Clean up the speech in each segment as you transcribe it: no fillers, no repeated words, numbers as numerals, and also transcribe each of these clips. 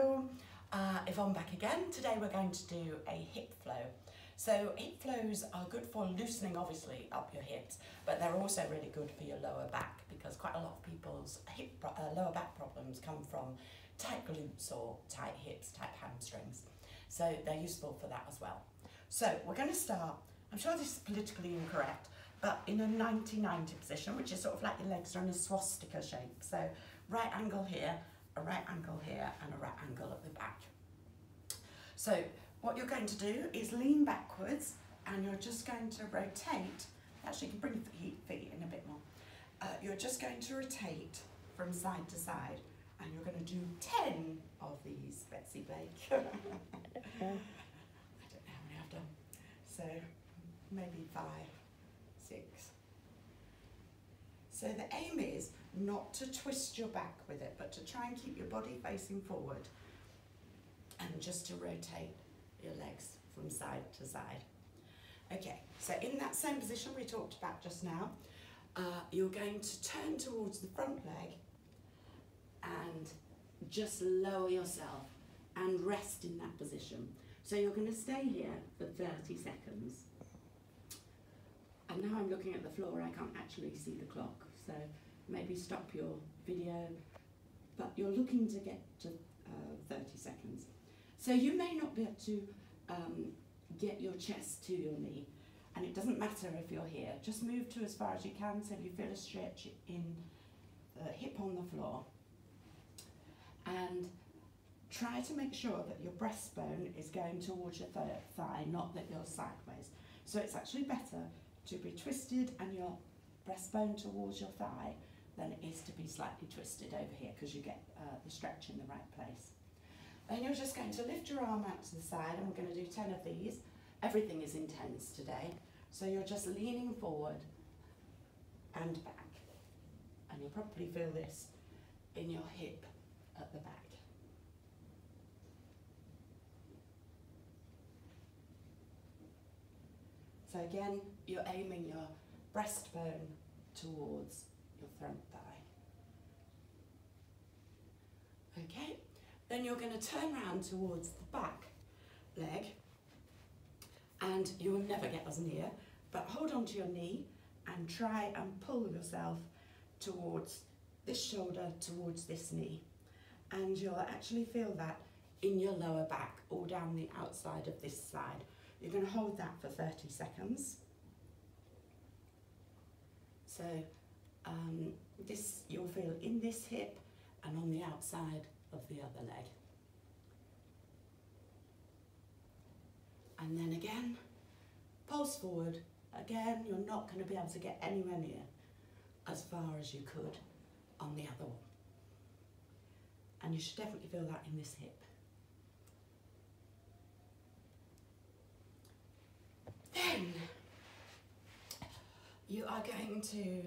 Hello, Yvonne back again. Today we're going to do a hip flow. So hip flows are good for loosening obviously up your hips, but they're also really good for your lower back because quite a lot of people's lower back problems come from tight glutes or tight hips, tight hamstrings. So they're useful for that as well. So we're going to start, I'm sure this is politically incorrect, but in a 90-90 position, which is sort of like your legs are in a swastika shape. So right angle here, a right angle here, and a right angle at the back. So what you're going to do is lean backwards, and you're just going to rotate. Actually, you can bring your feet in a bit more. You're just going to rotate from side to side, and you're going to do 10 of these, Betsy Blake. I don't know how many I've done. So maybe 5, 6. So the aim is not to twist your back with it, but to try and keep your body facing forward and just to rotate your legs from side to side. Okay, so in that same position we talked about just now, you're going to turn towards the front leg and just lower yourself and rest in that position. So you're going to stay here for 30 seconds. And now I'm looking at the floor, I can't actually see the clock, so maybe stop your video, but you're looking to get to 30 seconds. So you may not be able to get your chest to your knee, and it doesn't matter if you're here, just move to as far as you can so you feel a stretch in the hip on the floor. And try to make sure that your breastbone is going towards your thigh, not that you're sideways. So it's actually better to be twisted and your breastbone towards your thigh than it is to be slightly twisted over here, because you get the stretch in the right place. Then you're just going to lift your arm out to the side, and we're going to do 10 of these. Everything is intense today. So you're just leaning forward and back. And you'll probably feel this in your hip at the back. So again, you're aiming your breastbone towards your front thigh. Okay, then you're going to turn around towards the back leg, and you will never get as near, but hold on to your knee and try and pull yourself towards this shoulder, towards this knee. And you'll actually feel that in your lower back, all down the outside of this side. You're going to hold that for 30 seconds. So this you'll feel in this hip and on the outside of the other leg. And then again, pulse forward. Again, you're not going to be able to get anywhere near as far as you could on the other one. And you should definitely feel that in this hip. Then you are going to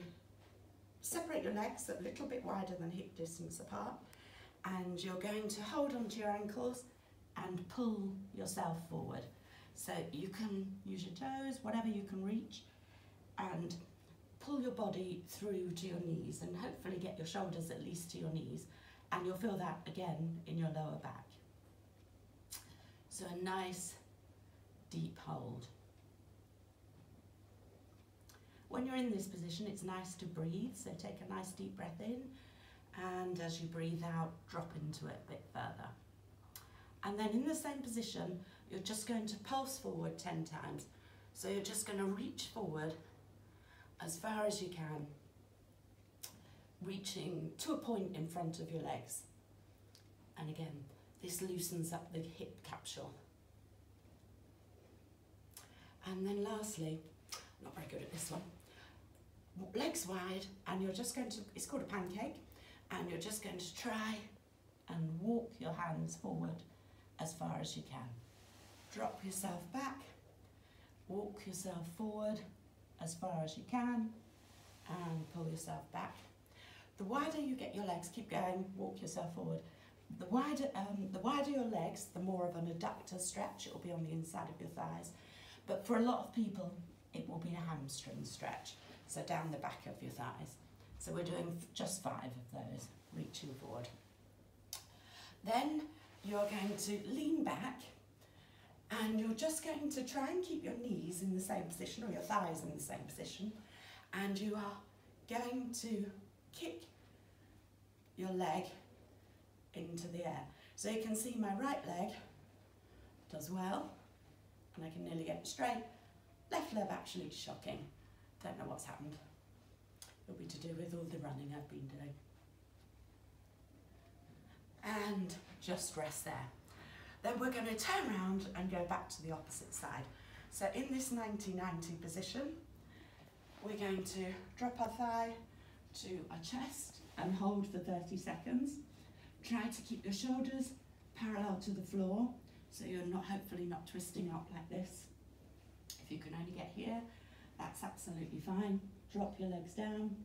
separate your legs a little bit wider than hip distance apart, and you're going to hold onto your ankles and pull yourself forward. So you can use your toes, whatever you can reach, and pull your body through to your knees and hopefully get your shoulders at least to your knees, and you'll feel that again in your lower back. So a nice deep hold. When you're in this position, it's nice to breathe, so take a nice deep breath in, and as you breathe out, drop into it a bit further. And then in the same position, you're just going to pulse forward 10 times. So you're just going to reach forward as far as you can, reaching to a point in front of your legs. And again, this loosens up the hip capsule. And then lastly, not very good at this one, legs wide, and you're just going to, it's called a pancake, and you're just going to try and walk your hands forward as far as you can. Drop yourself back, walk yourself forward as far as you can, and pull yourself back. The wider you get your legs, keep going, walk yourself forward. The wider your legs, the more of an adductor stretch. It will be on the inside of your thighs. But for a lot of people, it will be a hamstring stretch, so down the back of your thighs. So we're doing just 5 of those, reaching forward. Then you're going to lean back, and you're just going to try and keep your knees in the same position, or your thighs in the same position, and you are going to kick your leg into the air. So you can see my right leg does well, and I can nearly get it straight. Left leg actually shocking. Don't know what's happened. It'll be to do with all the running I've been doing. And just rest there. Then we're going to turn around and go back to the opposite side. So in this 90-90 position, we're going to drop our thigh to our chest and hold for 30 seconds. Try to keep your shoulders parallel to the floor, so you're not, hopefully not twisting up like this. If you can only get here, that's absolutely fine. Drop your legs down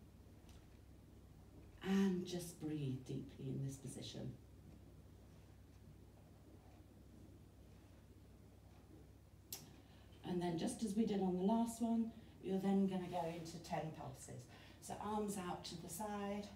and just breathe deeply in this position. And then just as we did on the last one, you're then going to go into 10 pulses. So arms out to the side.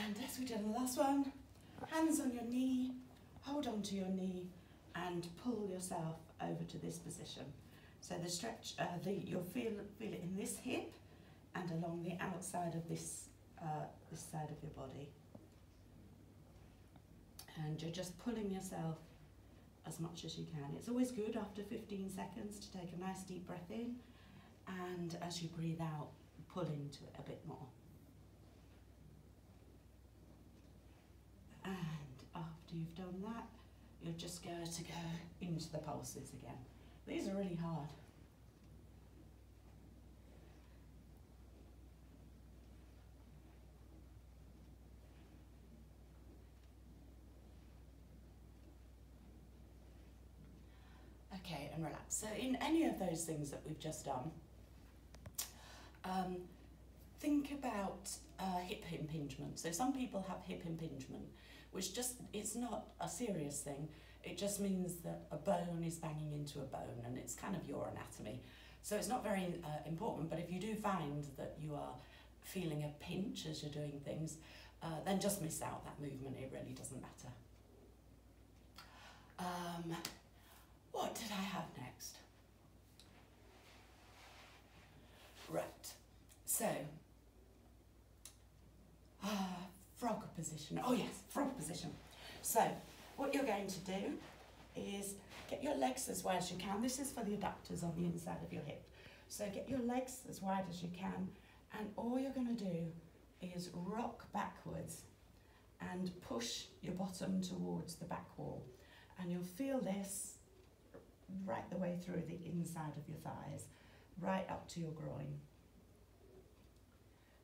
And as we did on the last one, hands on your knee, hold on to your knee and pull yourself over to this position. So the stretch, you'll feel it in this hip and along the outside of this side of your body. And you're just pulling yourself as much as you can. It's always good after 15 seconds to take a nice deep breath in, and as you breathe out, pull into it a bit more. And after you've done that, you're just going to go into the pulses again. These are really hard. Okay, and relax. So in any of those things that we've just done, think about hip impingement. So some people have hip impingement, which it's not a serious thing. It just means that a bone is banging into a bone, and it's kind of your anatomy. So it's not very important, but if you do find that you are feeling a pinch as you're doing things, then just miss out that movement. It really doesn't matter. What did I have next? Right, so, frog position. Oh yes, frog position. So, what you're going to do is get your legs as wide as you can. This is for the adductors on the inside of your hip. So get your legs as wide as you can, and all you're going to do is rock backwards and push your bottom towards the back wall. And you'll feel this right the way through the inside of your thighs, right up to your groin.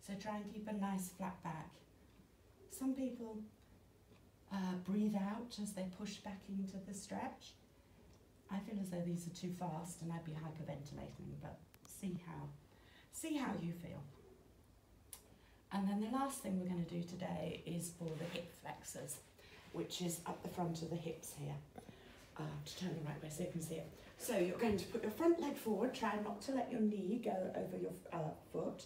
So try and keep a nice flat back. Some people breathe out as they push back into the stretch. I feel as though these are too fast and I'd be hyperventilating, but see how you feel. And then the last thing we're going to do today is for the hip flexors, which is up the front of the hips here. To turn the right way so you can see it. So you're going to put your front leg forward, try not to let your knee go over your foot,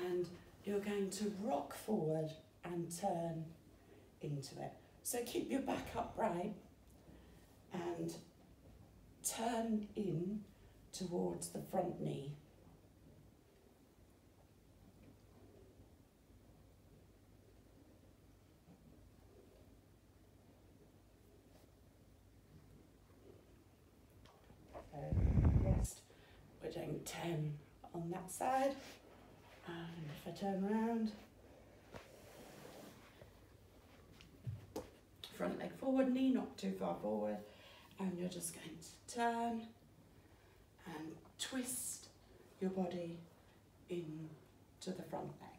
and you're going to rock forward and turn into it. So keep your back upright and turn in towards the front knee. Rest. We're doing 10 on that side, and if I turn around, front leg forward, knee not too far forward, and you're just going to turn and twist your body into the front leg.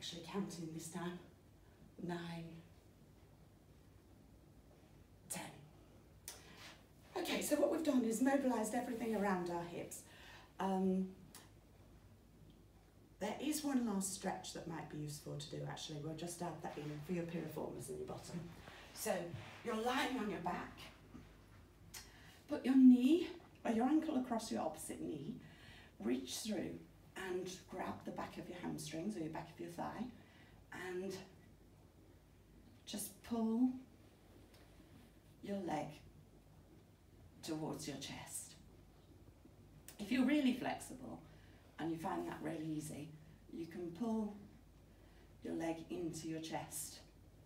actually counting this time. 9, 10. Okay, so what we've done is mobilised everything around our hips. There is one last stretch that might be useful to do actually. We'll just add that in for your piriformis in your bottom. So you're lying on your back. Put your knee, or your ankle across your opposite knee. Reach through and grab the back of your hamstrings or your back of your thigh and just pull your leg towards your chest. If you're really flexible and you find that really easy, you can pull your leg into your chest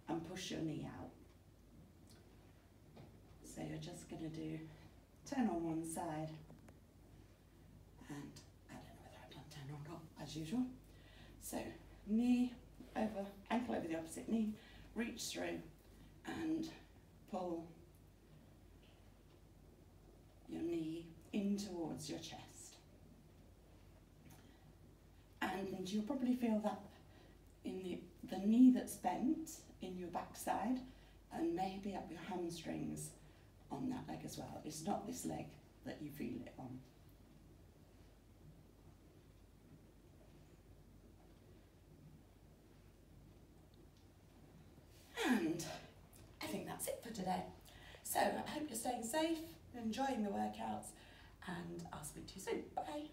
and push your knee out. So you're just going to do turn on one side and I don't know whether I've done turn or not, as usual. So knee over, ankle over the opposite knee, reach through and pull your knee in towards your chest. And you'll probably feel that in the knee that's bent in your backside and maybe up your hamstrings on that leg as well. It's not this leg that you feel it on. And I think that's it for today. So I hope you're staying safe, enjoying the workouts, and I'll speak to you soon. Bye.